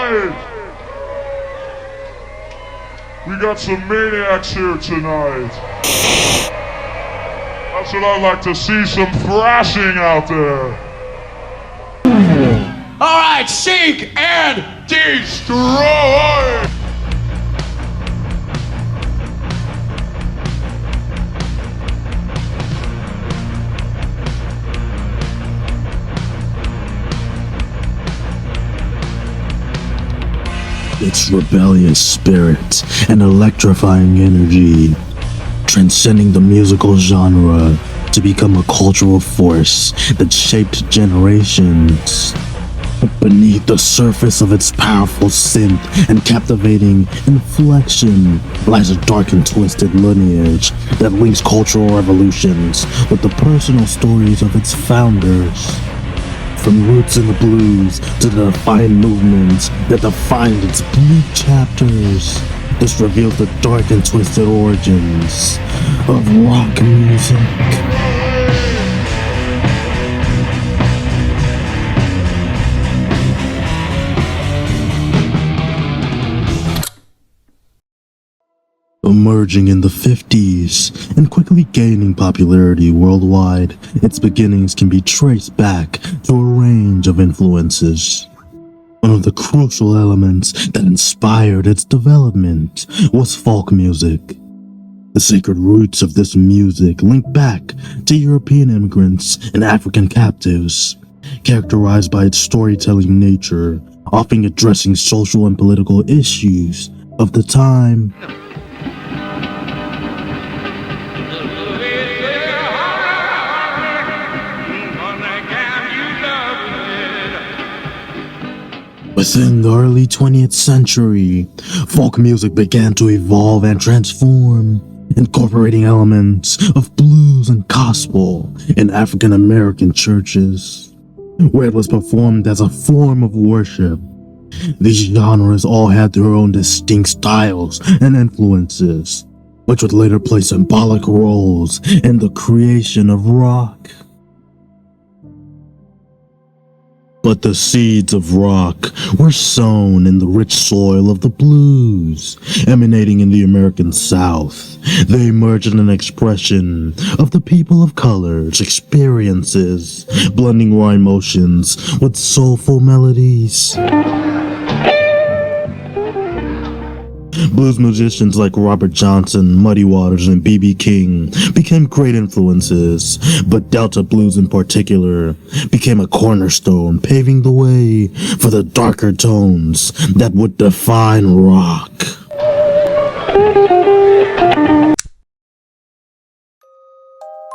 Alright! We got some maniacs here tonight. That's what I'd like to see, some thrashing out there. Alright, seek and destroy! Its rebellious spirit and electrifying energy, transcending the musical genre to become a cultural force that shaped generations. Beneath the surface of its powerful synth and captivating inflection lies a dark and twisted lineage that links cultural revolutions with the personal stories of its founders. From roots in the blues to the defiant movements that defined its bleak chapters, this reveals the dark and twisted origins of rock music. Emerging in the 50s and quickly gaining popularity worldwide, its beginnings can be traced back to a range of influences. One of the crucial elements that inspired its development was folk music. The sacred roots of this music link back to European immigrants and African captives, characterized by its storytelling nature, often addressing social and political issues of the time. Within the early 20th century, folk music began to evolve and transform, incorporating elements of blues and gospel in African American churches, where it was performed as a form of worship. These genres all had their own distinct styles and influences, which would later play symbolic roles in the creation of rock. But the seeds of rock were sown in the rich soil of the blues, emanating in the American South. They emerged in an expression of the people of color's experiences, blending raw emotions with soulful melodies. Blues musicians like Robert Johnson, Muddy Waters, and B.B. King became great influences, but Delta blues in particular became a cornerstone, paving the way for the darker tones that would define rock.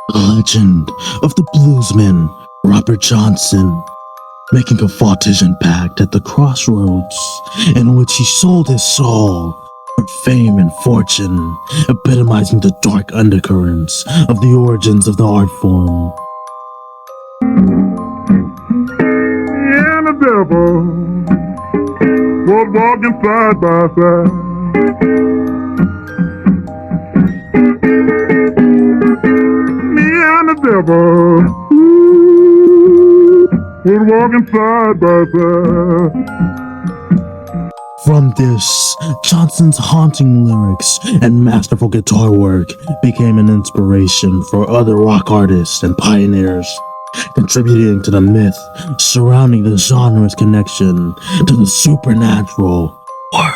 The legend of the bluesman Robert Johnson, making a fortification pact at the crossroads in which he sold his soul for fame and fortune, epitomizing the dark undercurrents of the origins of the art form. Me and the devil was walking side by side. Me and the devil was walking side by side. From this, Johnson's haunting lyrics and masterful guitar work became an inspiration for other rock artists and pioneers, contributing to the myth surrounding the genre's connection to the supernatural world.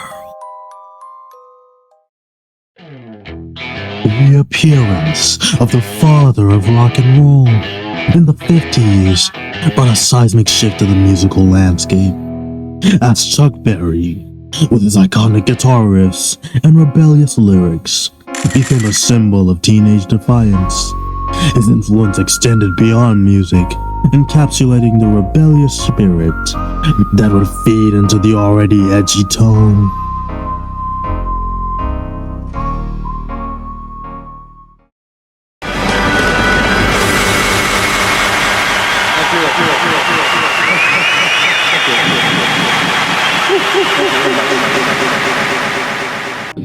The reappearance of the father of rock and roll in the 50s brought a seismic shift to the musical landscape, as Chuck Berry, with his iconic guitar riffs and rebellious lyrics, became a symbol of teenage defiance. His influence extended beyond music, encapsulating the rebellious spirit that would feed into the already edgy tone.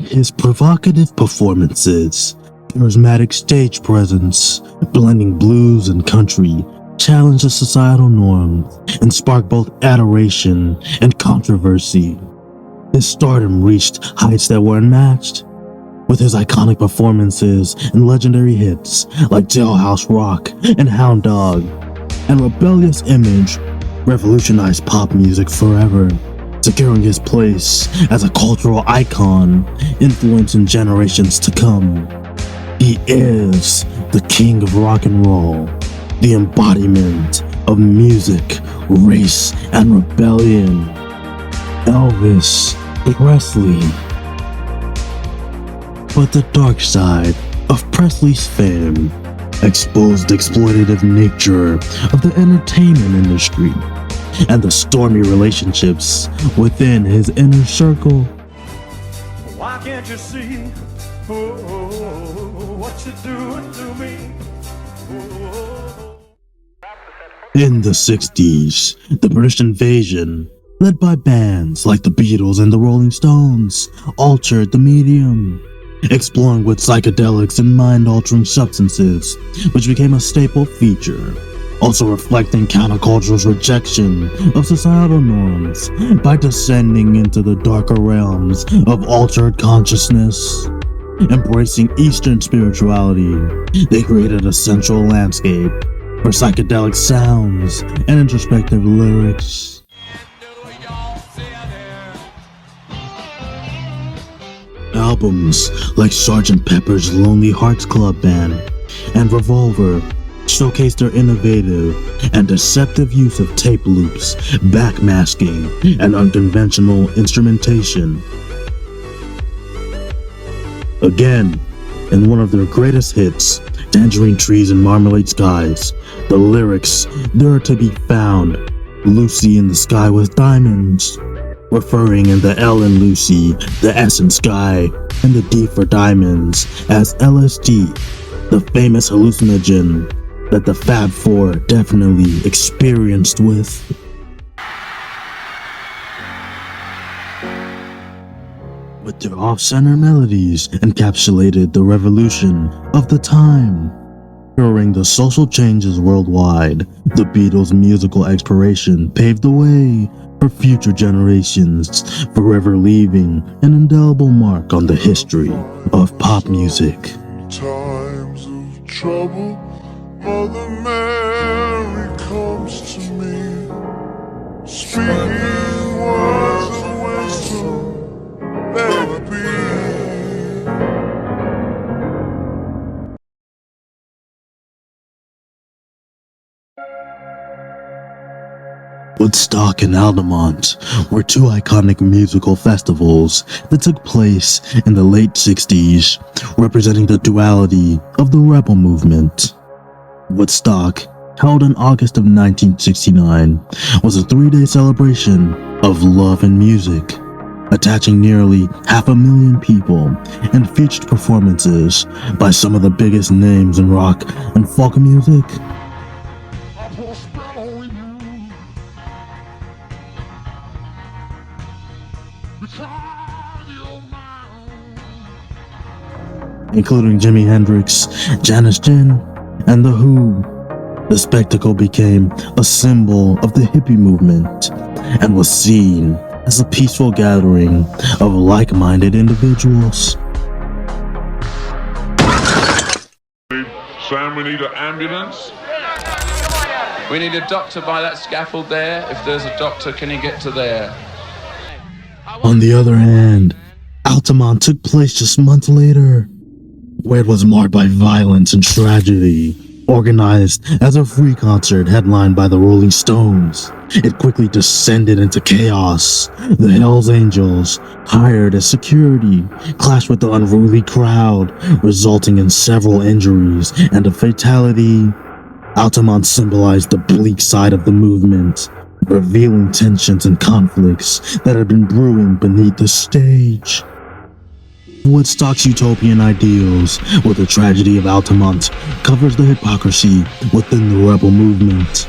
His provocative performances, charismatic stage presence, blending blues and country, challenged the societal norms and sparked both adoration and controversy. His stardom reached heights that were unmatched, with his iconic performances and legendary hits like Jailhouse Rock and Hound Dog, and rebellious image revolutionized pop music forever, securing his place as a cultural icon, influencing generations to come. He is the king of rock and roll, the embodiment of music, race, and rebellion. Elvis Presley. But the dark side of Presley's fame exposed the exploitative nature of the entertainment industry and the stormy relationships within his inner circle. Why can't you see what you're doing to me? In the 60s, the British invasion, led by bands like the Beatles and the Rolling Stones, altered the medium, exploring with psychedelics and mind-altering substances, which became a staple feature, also reflecting counterculture's rejection of societal norms by descending into the darker realms of altered consciousness. Embracing Eastern spirituality, they created a central landscape for psychedelic sounds and introspective lyrics. Albums like Sgt. Pepper's Lonely Hearts Club Band and Revolver showcased their innovative and deceptive use of tape loops, backmasking, and unconventional instrumentation. Again, in one of their greatest hits, Tangerine Trees and Marmalade Skies, the lyrics, "There are to be found Lucy in the sky with diamonds," referring in the L in Lucy, the S in sky, and the D for diamonds as LSD, the famous hallucinogen that the Fab Four definitely experienced with. With their off-center melodies encapsulated the revolution of the time. During the social changes worldwide, the Beatles' musical exploration paved the way for future generations, forever leaving an indelible mark on the history of pop music. Times of trouble, Mother Mary comes to me, speaking words of wisdom, let it be. Woodstock and Altamont were two iconic musical festivals that took place in the late 60s, representing the duality of the rebel movement. Woodstock, held in August of 1969, was a 3-day celebration of love and music, attaching nearly 500,000 people and featured performances by some of the biggest names in rock and folk music. Including Jimi Hendrix, Janis Joplin, and The Who. The spectacle became a symbol of the hippie movement and was seen as a peaceful gathering of like-minded individuals. Sam, we need an ambulance. We need a doctor by that scaffold there. If there's a doctor, can he get to there? On the other hand, Altamont took place just months later, where it was marred by violence and tragedy. Organized as a free concert headlined by the Rolling Stones, it quickly descended into chaos. The Hells Angels, hired as security, clashed with the unruly crowd, resulting in several injuries and a fatality. Altamont symbolized the bleak side of the movement, revealing tensions and conflicts that had been brewing beneath the stage. Woodstock's utopian ideals, with the tragedy of Altamont, covers the hypocrisy within the rebel movement.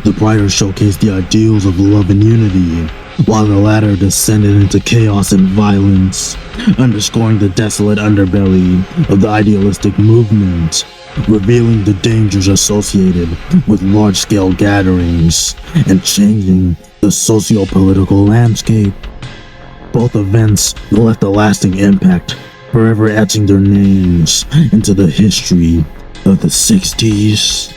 The brighter showcased the ideals of love and unity, while the latter descended into chaos and violence, underscoring the desolate underbelly of the idealistic movement. revealing the dangers associated with large-scale gatherings and changing the socio-political landscape. Both events left a lasting impact, forever etching their names into the history of the 60s.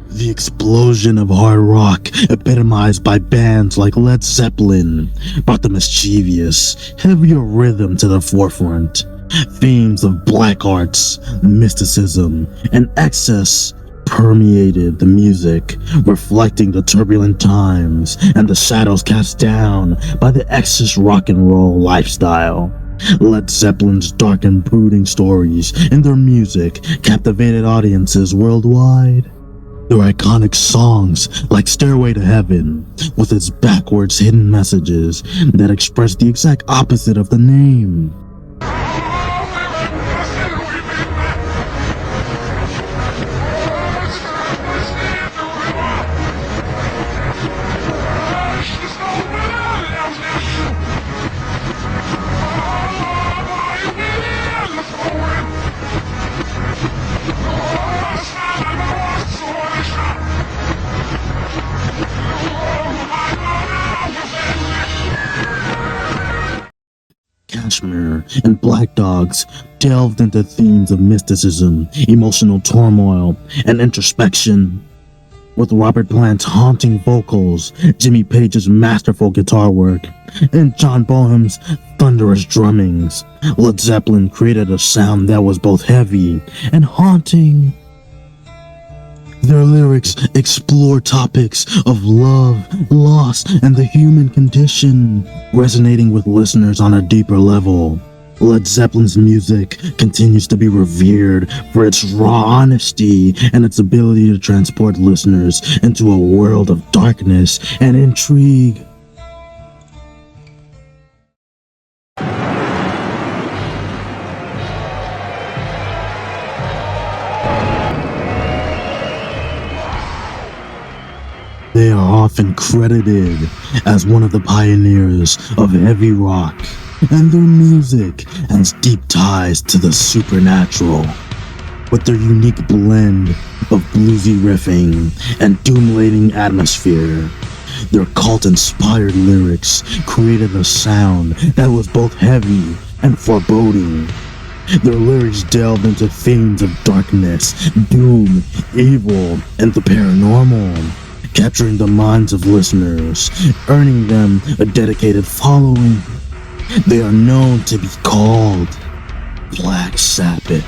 The explosion of hard rock, epitomized by bands like Led Zeppelin, brought the mischievous, heavier rhythm to the forefront. Themes of black arts, mysticism, and excess permeated the music, reflecting the turbulent times and the shadows cast down by the excess rock and roll lifestyle. Led Zeppelin's dark and brooding stories in their music captivated audiences worldwide. Their iconic songs like Stairway to Heaven, with its backwards hidden messages that express the exact opposite of the name. Kashmir and Black Dogs delved into themes of mysticism, emotional turmoil, and introspection. With Robert Plant's haunting vocals, Jimmy Page's masterful guitar work, and John Bonham's thunderous drummings, Led Zeppelin created a sound that was both heavy and haunting. Their lyrics explore topics of love, loss, and the human condition, resonating with listeners on a deeper level. Led Zeppelin's music continues to be revered for its raw honesty and its ability to transport listeners into a world of darkness and intrigue. They are often credited as one of the pioneers of heavy rock, and their music has deep ties to the supernatural. With their unique blend of bluesy riffing and doom-laden atmosphere, their cult-inspired lyrics created a sound that was both heavy and foreboding. Their lyrics delved into themes of darkness, doom, evil, and the paranormal, capturing the minds of listeners, earning them a dedicated following. They are known to be called Black Sabbath.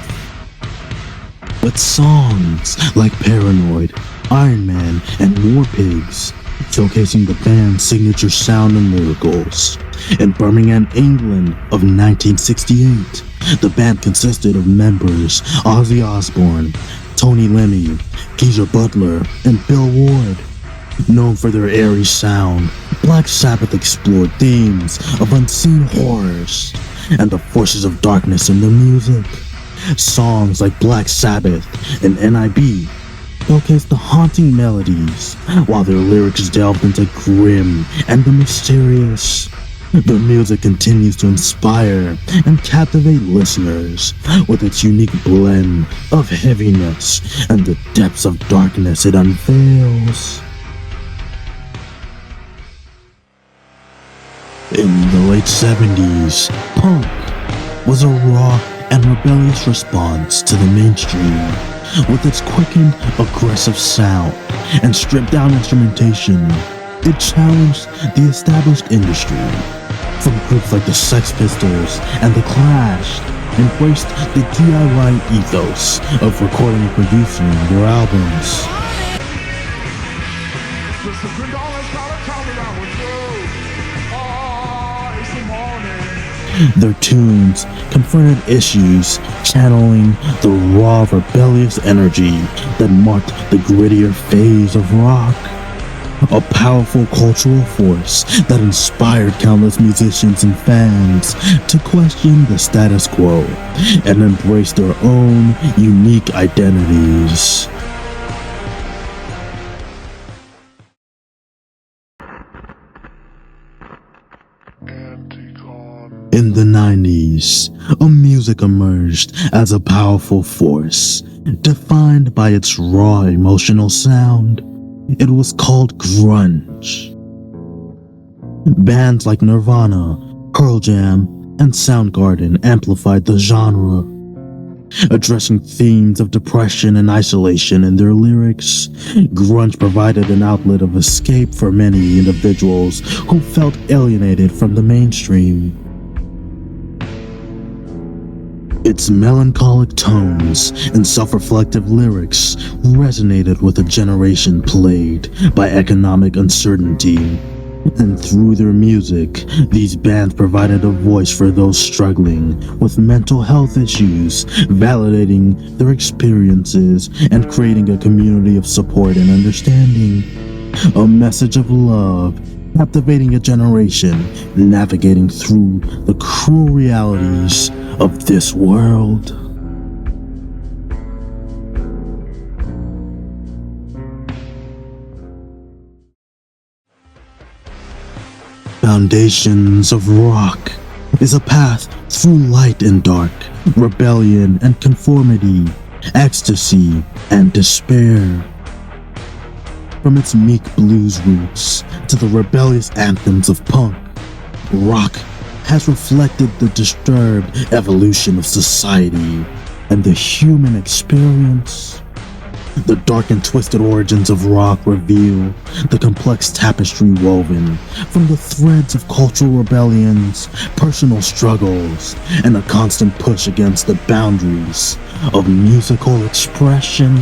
With songs like Paranoid, Iron Man, and War Pigs, showcasing the band's signature sound and miracles. In Birmingham, England of 1968, the band consisted of members Ozzy Osbourne, Tony Lemmy, Geezer Butler, and Bill Ward. Known for their airy sound, Black Sabbath explored themes of unseen horrors and the forces of darkness in their music. Songs like Black Sabbath and NIB showcased the haunting melodies, while their lyrics delved into grim and the mysterious. Their music continues to inspire and captivate listeners with its unique blend of heaviness and the depths of darkness it unveils. In the late 70s, punk was a raw and rebellious response to the mainstream. With its quickened, aggressive sound and stripped-down instrumentation, it challenged the established industry. From groups like the Sex Pistols and The Clash, embraced the DIY ethos of recording and producing their albums. Their tunes confronted issues, channeling the raw, rebellious energy that marked the grittier phase of rock. A powerful cultural force that inspired countless musicians and fans to question the status quo and embrace their own unique identities. Anticon. In the 90s, a music emerged as a powerful force, defined by its raw emotional sound. It was called grunge. Bands like Nirvana, Pearl Jam, and Soundgarden amplified the genre, addressing themes of depression and isolation in their lyrics. Grunge provided an outlet of escape for many individuals who felt alienated from the mainstream. Its melancholic tones and self-reflective lyrics resonated with a generation plagued by economic uncertainty. And through their music, these bands provided a voice for those struggling with mental health issues, validating their experiences and creating a community of support and understanding. A message of love, captivating a generation, navigating through the cruel realities of this world. Foundations of Rock is a path through light and dark, rebellion and conformity, ecstasy and despair. From its meek blues roots to the rebellious anthems of punk, rock has reflected the disturbed evolution of society and the human experience. The dark and twisted origins of rock reveal the complex tapestry woven from the threads of cultural rebellions, personal struggles, and a constant push against the boundaries of musical expression.